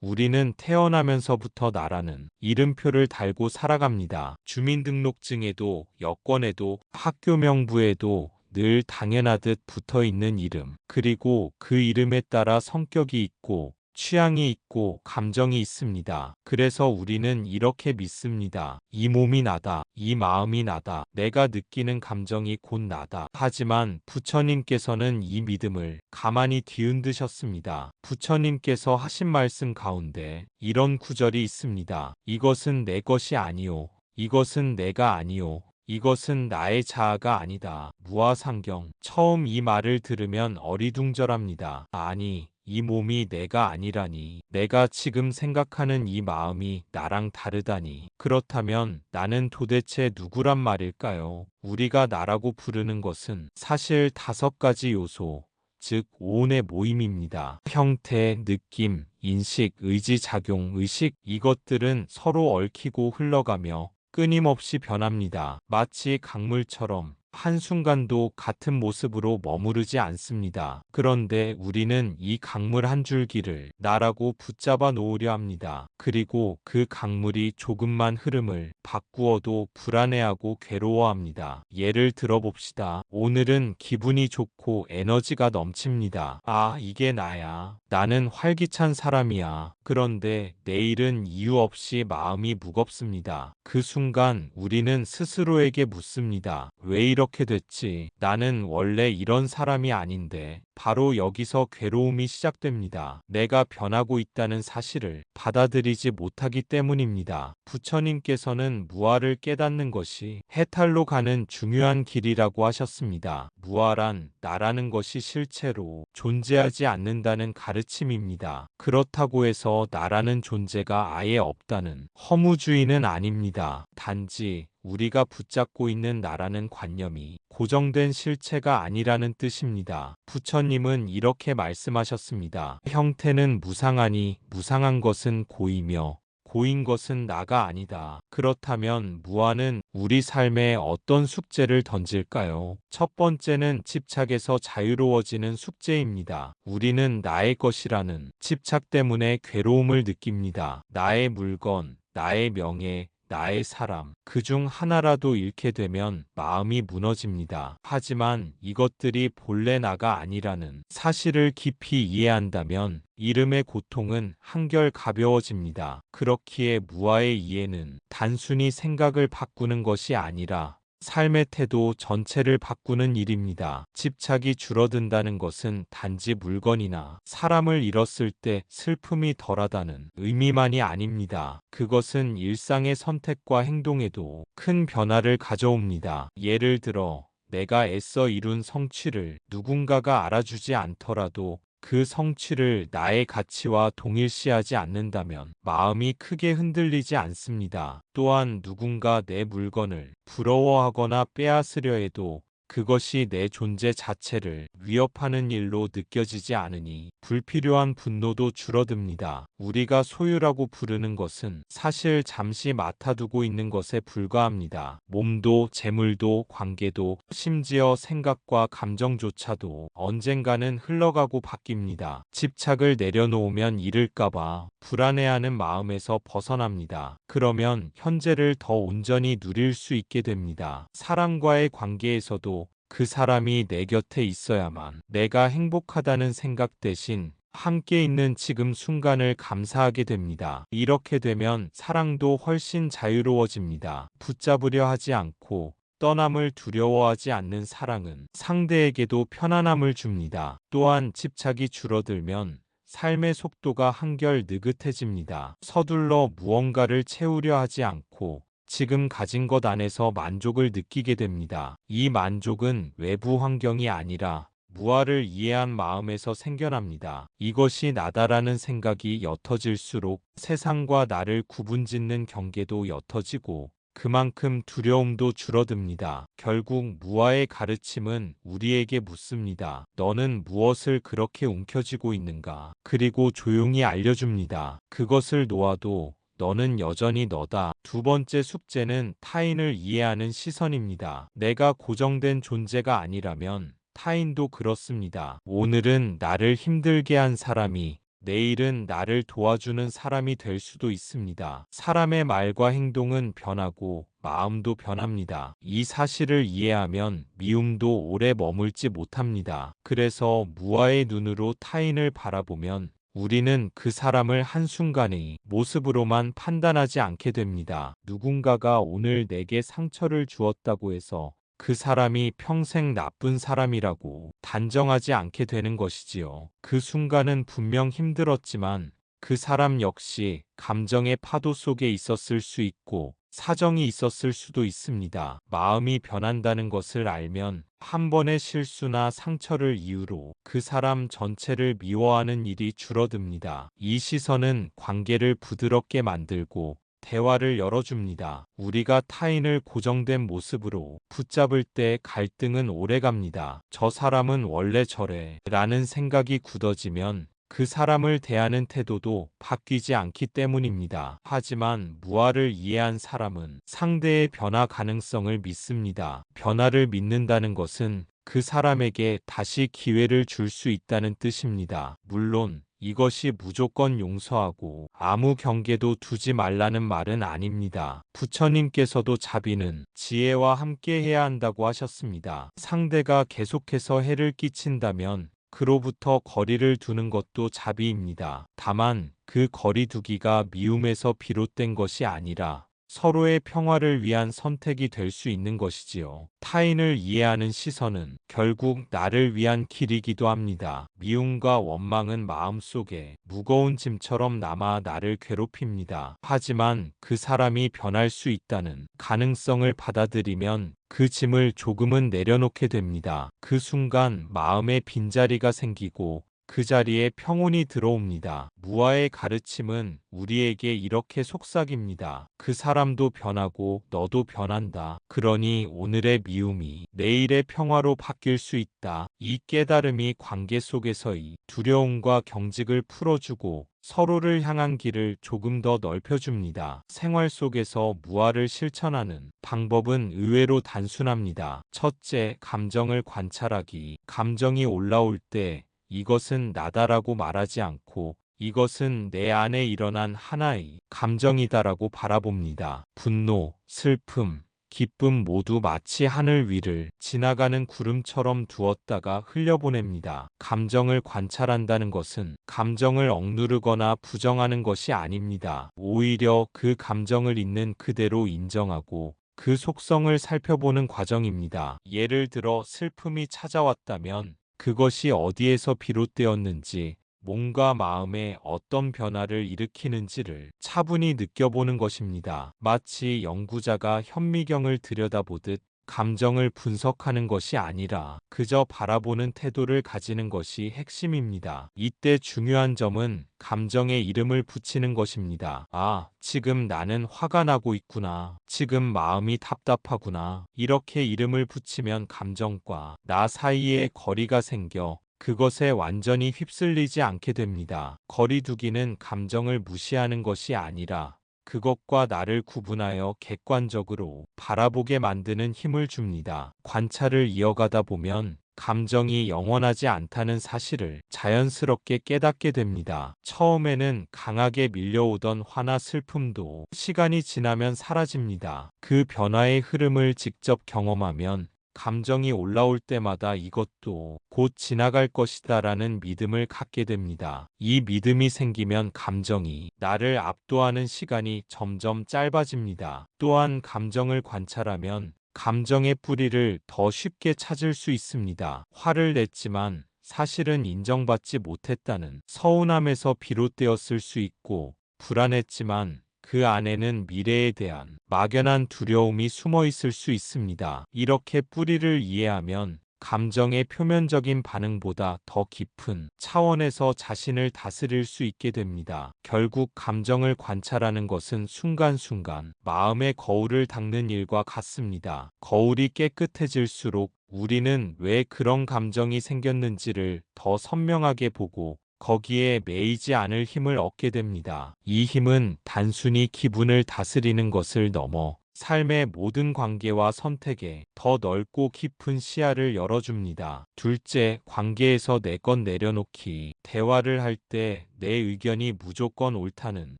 우리는 태어나면서부터 나라는 이름표를 달고 살아갑니다. 주민등록증에도, 여권에도, 학교 명부에도 늘 당연하듯 붙어 있는 이름. 그리고 그 이름에 따라 성격이 있고, 취향이 있고 감정이 있습니다. 그래서 우리는 이렇게 믿습니다. 이 몸이 나다. 이 마음이 나다. 내가 느끼는 감정이 곧 나다. 하지만 부처님께서는 이 믿음을 가만히 뒤흔드셨습니다. 부처님께서 하신 말씀 가운데 이런 구절이 있습니다. 이것은 내 것이 아니요. 이것은 내가 아니요. 이것은 나의 자아가 아니다. 무아상경. 처음 이 말을 들으면 어리둥절합니다. 아니, 이 몸이 내가 아니라니. 내가 지금 생각하는 이 마음이 나랑 다르다니. 그렇다면 나는 도대체 누구란 말일까요? 우리가 나라고 부르는 것은 사실 5가지 요소, 즉 오온의 모임입니다. 형태, 느낌, 인식, 의지작용, 의식, 이것들은 서로 얽히고 흘러가며 끊임없이 변합니다. 마치 강물처럼 한순간도 같은 모습으로 머무르지 않습니다. 그런데 우리는 이 강물 한 줄기를 나라고 붙잡아 놓으려 합니다. 그리고 그 강물이 조금만 흐름을 바꾸어도 불안해하고 괴로워합니다. 예를 들어봅시다. 오늘은 기분이 좋고 에너지가 넘칩니다. 아, 이게 나야. 나는 활기찬 사람이야. 그런데 내일은 이유 없이 마음이 무겁습니다. 그 순간 우리는 스스로에게 묻습니다. 왜 이렇게 됐지? 나는 원래 이런 사람이 아닌데. 바로 여기서 괴로움이 시작됩니다. 내가 변하고 있다는 사실을 받아들이지 못하기 때문입니다. 부처님께서는 무아를 깨닫는 것이 해탈로 가는 중요한 길이라고 하셨습니다. 무아란 나라는 것이 실체로 존재하지 않는다는 가르침입니다. 그렇다고 해서 나라는 존재가 아예 없다는 허무주의는 아닙니다. 단지 우리가 붙잡고 있는 나라는 관념이 고정된 실체가 아니라는 뜻입니다. 부처님은 이렇게 말씀하셨습니다. 형태는 무상하니 무상한 것은 고이며 고인 것은 나가 아니다. 그렇다면 무아는 우리 삶에 어떤 숙제를 던질까요? 첫 번째는 집착에서 자유로워지는 숙제입니다. 우리는 나의 것이라는 집착 때문에 괴로움을 느낍니다. 나의 물건, 나의 명예, 나의 사람, 그중 하나라도 잃게 되면 마음이 무너집니다. 하지만 이것들이 본래 나가 아니라는 사실을 깊이 이해한다면 이름의 고통은 한결 가벼워집니다. 그렇기에 무아의 이해는 단순히 생각을 바꾸는 것이 아니라 삶의 태도 전체를 바꾸는 일입니다. 집착이 줄어든다는 것은 단지 물건이나 사람을 잃었을 때 슬픔이 덜하다는 의미만이 아닙니다. 그것은 일상의 선택과 행동에도 큰 변화를 가져옵니다. 예를 들어, 내가 애써 이룬 성취를 누군가가 알아주지 않더라도 그 성취를 나의 가치와 동일시하지 않는다면 마음이 크게 흔들리지 않습니다. 또한 누군가 내 물건을 부러워하거나 빼앗으려 해도 그것이 내 존재 자체를 위협하는 일로 느껴지지 않으니 불필요한 분노도 줄어듭니다. 우리가 소유라고 부르는 것은 사실 잠시 맡아두고 있는 것에 불과합니다. 몸도 재물도 관계도 심지어 생각과 감정조차도 언젠가는 흘러가고 바뀝니다. 집착을 내려놓으면 잃을까봐 불안해하는 마음에서 벗어납니다. 그러면 현재를 더 온전히 누릴 수 있게 됩니다. 사람과의 관계에서도 그 사람이 내 곁에 있어야만 내가 행복하다는 생각 대신 함께 있는 지금 순간을 감사하게 됩니다. 이렇게 되면 사랑도 훨씬 자유로워집니다. 붙잡으려 하지 않고 떠남을 두려워하지 않는 사랑은 상대에게도 편안함을 줍니다. 또한 집착이 줄어들면 삶의 속도가 한결 느긋해집니다. 서둘러 무언가를 채우려 하지 않고 지금 가진 것 안에서 만족을 느끼게 됩니다. 이 만족은 외부 환경이 아니라 무아를 이해한 마음에서 생겨납니다. 이것이 나다라는 생각이 옅어질수록 세상과 나를 구분짓는 경계도 옅어지고 그만큼 두려움도 줄어듭니다. 결국 무아의 가르침은 우리에게 묻습니다. 너는 무엇을 그렇게 움켜쥐고 있는가? 그리고 조용히 알려줍니다. 그것을 놓아도 너는 여전히 너다. 두 번째 숙제는 타인을 이해하는 시선입니다. 내가 고정된 존재가 아니라면 타인도 그렇습니다. 오늘은 나를 힘들게 한 사람이 내일은 나를 도와주는 사람이 될 수도 있습니다. 사람의 말과 행동은 변하고 마음도 변합니다. 이 사실을 이해하면 미움도 오래 머물지 못합니다. 그래서 무아의 눈으로 타인을 바라보면 우리는 그 사람을 한순간의 모습으로만 판단하지 않게 됩니다. 누군가가 오늘 내게 상처를 주었다고 해서 그 사람이 평생 나쁜 사람이라고 단정하지 않게 되는 것이지요. 그 순간은 분명 힘들었지만 그 사람 역시 감정의 파도 속에 있었을 수 있고 사정이 있었을 수도 있습니다. 마음이 변한다는 것을 알면 한 번의 실수나 상처를 이유로 그 사람 전체를 미워하는 일이 줄어듭니다. 이 시선은 관계를 부드럽게 만들고 대화를 열어줍니다. 우리가 타인을 고정된 모습으로 붙잡을 때 갈등은 오래갑니다. 저 사람은 원래 저래 라는 생각이 굳어지면 그 사람을 대하는 태도도 바뀌지 않기 때문입니다. 하지만 무아를 이해한 사람은 상대의 변화 가능성을 믿습니다. 변화를 믿는다는 것은 그 사람에게 다시 기회를 줄 수 있다는 뜻입니다. 물론 이것이 무조건 용서하고 아무 경계도 두지 말라는 말은 아닙니다. 부처님께서도 자비는 지혜와 함께 해야 한다고 하셨습니다. 상대가 계속해서 해를 끼친다면 그로부터 거리를 두는 것도 자비입니다. 다만 그 거리 두기가 미움에서 비롯된 것이 아니라 서로의 평화를 위한 선택이 될 수 있는 것이지요. 타인을 이해하는 시선은 결국 나를 위한 길이기도 합니다. 미움과 원망은 마음속에 무거운 짐처럼 남아 나를 괴롭힙니다. 하지만 그 사람이 변할 수 있다는 가능성을 받아들이면 그 짐을 조금은 내려놓게 됩니다. 그 순간 마음에 빈자리가 생기고 그 자리에 평온이 들어옵니다. 무아의 가르침은 우리에게 이렇게 속삭입니다. 그 사람도 변하고 너도 변한다. 그러니 오늘의 미움이 내일의 평화로 바뀔 수 있다. 이 깨달음이 관계 속에서의 두려움과 경직을 풀어주고 서로를 향한 길을 조금 더 넓혀줍니다. 생활 속에서 무아를 실천하는 방법은 의외로 단순합니다. 첫째, 감정을 관찰하기. 감정이 올라올 때 이것은 나다라고 말하지 않고 이것은 내 안에 일어난 하나의 감정이다라고 바라봅니다. 분노, 슬픔, 기쁨 모두 마치 하늘 위를 지나가는 구름처럼 두었다가 흘려보냅니다. 감정을 관찰한다는 것은 감정을 억누르거나 부정하는 것이 아닙니다. 오히려 그 감정을 있는 그대로 인정하고 그 속성을 살펴보는 과정입니다. 예를 들어 슬픔이 찾아왔다면 그것이 어디에서 비롯되었는지, 몸과 마음에 어떤 변화를 일으키는지를 차분히 느껴보는 것입니다. 마치 연구자가 현미경을 들여다보듯 감정을 분석하는 것이 아니라 그저 바라보는 태도를 가지는 것이 핵심입니다. 이때 중요한 점은 감정에 이름을 붙이는 것입니다. 아, 지금 나는 화가 나고 있구나. 지금 마음이 답답하구나. 이렇게 이름을 붙이면 감정과 나 사이에 거리가 생겨 그것에 완전히 휩쓸리지 않게 됩니다. 거리 두기는 감정을 무시하는 것이 아니라 그것과 나를 구분하여 객관적으로 바라보게 만드는 힘을 줍니다. 관찰을 이어가다 보면 감정이 영원하지 않다는 사실을 자연스럽게 깨닫게 됩니다. 처음에는 강하게 밀려오던 화나 슬픔도 시간이 지나면 사라집니다. 그 변화의 흐름을 직접 경험하면 감정이 올라올 때마다 이것도 곧 지나갈 것이다라는 믿음을 갖게 됩니다. 이 믿음이 생기면 감정이 나를 압도하는 시간이 점점 짧아집니다. 또한 감정을 관찰하면 감정의 뿌리를 더 쉽게 찾을 수 있습니다. 화를 냈지만 사실은 인정받지 못했다는 서운함에서 비롯되었을 수 있고, 불안했지만 그 안에는 미래에 대한 막연한 두려움이 숨어 있을 수 있습니다. 이렇게 뿌리를 이해하면 감정의 표면적인 반응보다 더 깊은 차원에서 자신을 다스릴 수 있게 됩니다. 결국 감정을 관찰하는 것은 순간순간 마음의 거울을 닦는 일과 같습니다. 거울이 깨끗해질수록 우리는 왜 그런 감정이 생겼는지를 더 선명하게 보고 거기에 매이지 않을 힘을 얻게 됩니다. 이 힘은 단순히 기분을 다스리는 것을 넘어 삶의 모든 관계와 선택에 더 넓고 깊은 시야를 열어줍니다. 둘째, 관계에서 내 것 내려놓기. 대화를 할 때 내 의견이 무조건 옳다는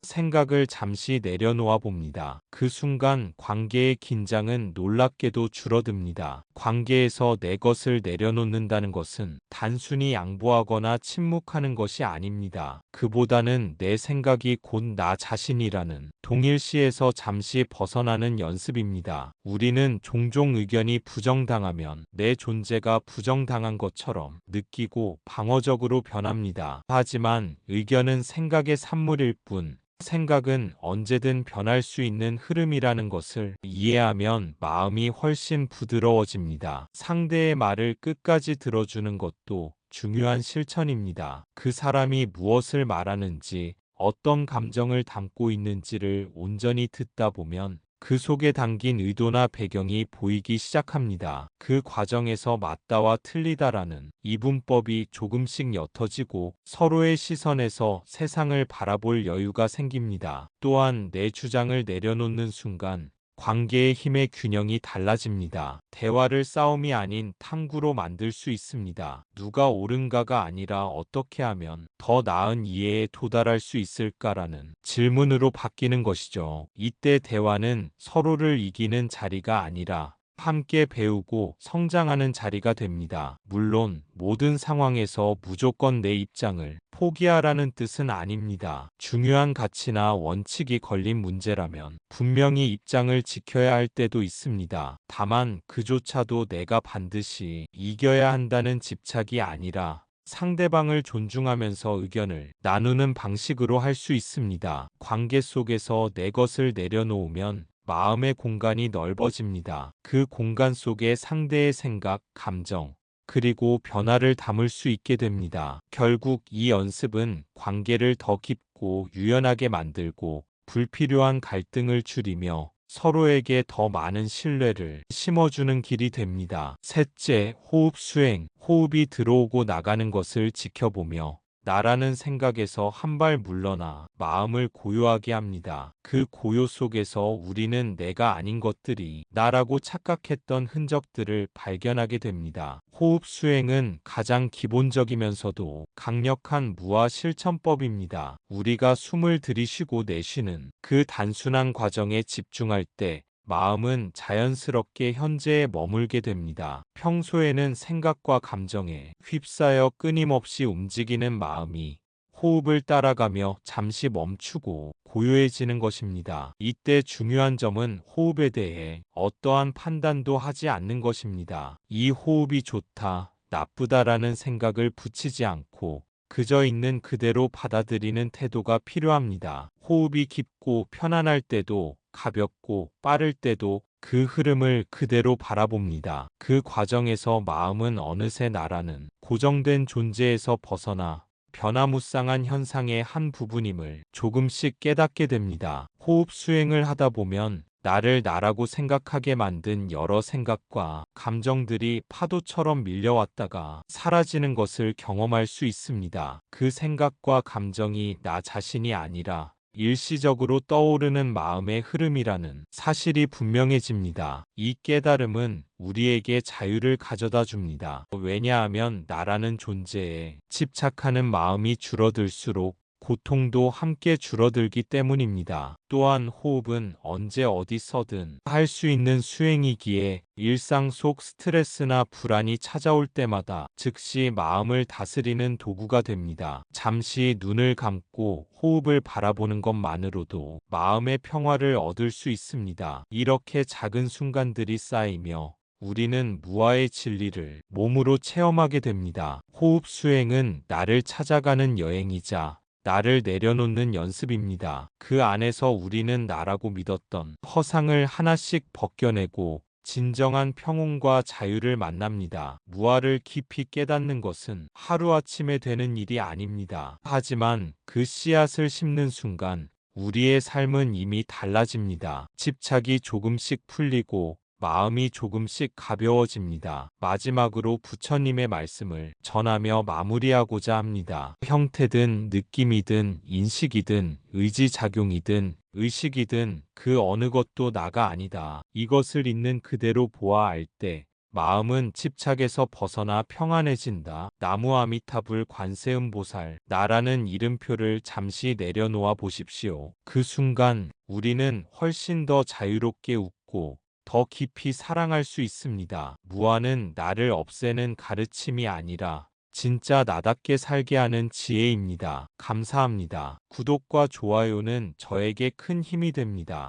생각을 잠시 내려놓아 봅니다. 그 순간 관계의 긴장은 놀랍게도 줄어듭니다. 관계에서 내 것을 내려놓는다는 것은 단순히 양보하거나 침묵하는 것이 아닙니다. 그보다는 내 생각이 곧 나 자신이라는 동일시에서 잠시 벗어나는 연습입니다. 우리는 종종 의견이 부정당하면 내 존재가 부정당한 것처럼 느끼고 방어적으로 변합니다. 하지만 의견은 생각의 산물일 뿐, 생각은 언제든 변할 수 있는 흐름이라는 것을 이해하면 마음이 훨씬 부드러워집니다. 상대의 말을 끝까지 들어주는 것도 중요한 실천입니다. 그 사람이 무엇을 말하는지, 어떤 감정을 담고 있는지를 온전히 듣다 보면 그 속에 담긴 의도나 배경이 보이기 시작합니다. 그 과정에서 맞다와 틀리다라는 이분법이 조금씩 옅어지고 서로의 시선에서 세상을 바라볼 여유가 생깁니다. 또한 내 주장을 내려놓는 순간 관계의 힘의 균형이 달라집니다. 대화를 싸움이 아닌 탐구로 만들 수 있습니다. 누가 옳은가가 아니라 어떻게 하면 더 나은 이해에 도달할 수 있을까라는 질문으로 바뀌는 것이죠. 이때 대화는 서로를 이기는 자리가 아니라 함께 배우고 성장하는 자리가 됩니다. 물론 모든 상황에서 무조건 내 입장을 포기하라는 뜻은 아닙니다. 중요한 가치나 원칙이 걸린 문제라면 분명히 입장을 지켜야 할 때도 있습니다. 다만 그조차도 내가 반드시 이겨야 한다는 집착이 아니라 상대방을 존중하면서 의견을 나누는 방식으로 할 수 있습니다. 관계 속에서 내 것을 내려놓으면 마음의 공간이 넓어집니다. 그 공간 속에 상대의 생각, 감정, 그리고 변화를 담을 수 있게 됩니다. 결국 이 연습은 관계를 더 깊고 유연하게 만들고 불필요한 갈등을 줄이며 서로에게 더 많은 신뢰를 심어주는 길이 됩니다. 셋째, 호흡 수행. 호흡이 들어오고 나가는 것을 지켜보며 나라는 생각에서 한 발 물러나 마음을 고요하게 합니다. 그 고요 속에서 우리는 내가 아닌 것들이 나라고 착각했던 흔적들을 발견하게 됩니다. 호흡 수행은 가장 기본적이면서도 강력한 무아 실천법입니다. 우리가 숨을 들이쉬고 내쉬는 그 단순한 과정에 집중할 때 마음은 자연스럽게 현재에 머물게 됩니다. 평소에는 생각과 감정에 휩싸여 끊임없이 움직이는 마음이 호흡을 따라가며 잠시 멈추고 고요해지는 것입니다. 이때 중요한 점은 호흡에 대해 어떠한 판단도 하지 않는 것입니다. 이 호흡이 좋다, 나쁘다라는 생각을 붙이지 않고 그저 있는 그대로 받아들이는 태도가 필요합니다. 호흡이 깊고 편안할 때도 가볍고 빠를 때도 그 흐름을 그대로 바라봅니다. 그 과정에서 마음은 어느새 나라는 고정된 존재에서 벗어나 변화무쌍한 현상의 한 부분임을 조금씩 깨닫게 됩니다. 호흡 수행을 하다 보면 나를 나라고 생각하게 만든 여러 생각과 감정들이 파도처럼 밀려왔다가 사라지는 것을 경험할 수 있습니다. 그 생각과 감정이 나 자신이 아니라 일시적으로 떠오르는 마음의 흐름이라는 사실이 분명해집니다. 이 깨달음은 우리에게 자유를 가져다 줍니다. 왜냐하면 나라는 존재에 집착하는 마음이 줄어들수록 고통도 함께 줄어들기 때문입니다. 또한 호흡은 언제 어디서든 할 수 있는 수행이기에 일상 속 스트레스나 불안이 찾아올 때마다 즉시 마음을 다스리는 도구가 됩니다. 잠시 눈을 감고 호흡을 바라보는 것만으로도 마음의 평화를 얻을 수 있습니다. 이렇게 작은 순간들이 쌓이며 우리는 무아의 진리를 몸으로 체험하게 됩니다. 호흡 수행은 나를 찾아가는 여행이자 나를 내려놓는 연습입니다. 그 안에서 우리는 나라고 믿었던 허상을 하나씩 벗겨내고 진정한 평온과 자유를 만납니다. 무아를 깊이 깨닫는 것은 하루아침에 되는 일이 아닙니다. 하지만 그 씨앗을 심는 순간 우리의 삶은 이미 달라집니다. 집착이 조금씩 풀리고 마음이 조금씩 가벼워집니다. 마지막으로 부처님의 말씀을 전하며 마무리하고자 합니다. 형태든 느낌이든 인식이든 의지작용이든 의식이든 그 어느 것도 나가 아니다. 이것을 있는 그대로 보아 알 때 마음은 집착에서 벗어나 평안해진다. 나무 아미타불 관세음보살, 나라는 이름표를 잠시 내려놓아 보십시오. 그 순간 우리는 훨씬 더 자유롭게 웃고 더 깊이 사랑할 수 있습니다. 무아는 나를 없애는 가르침이 아니라 진짜 나답게 살게 하는 지혜입니다. 감사합니다. 구독과 좋아요는 저에게 큰 힘이 됩니다.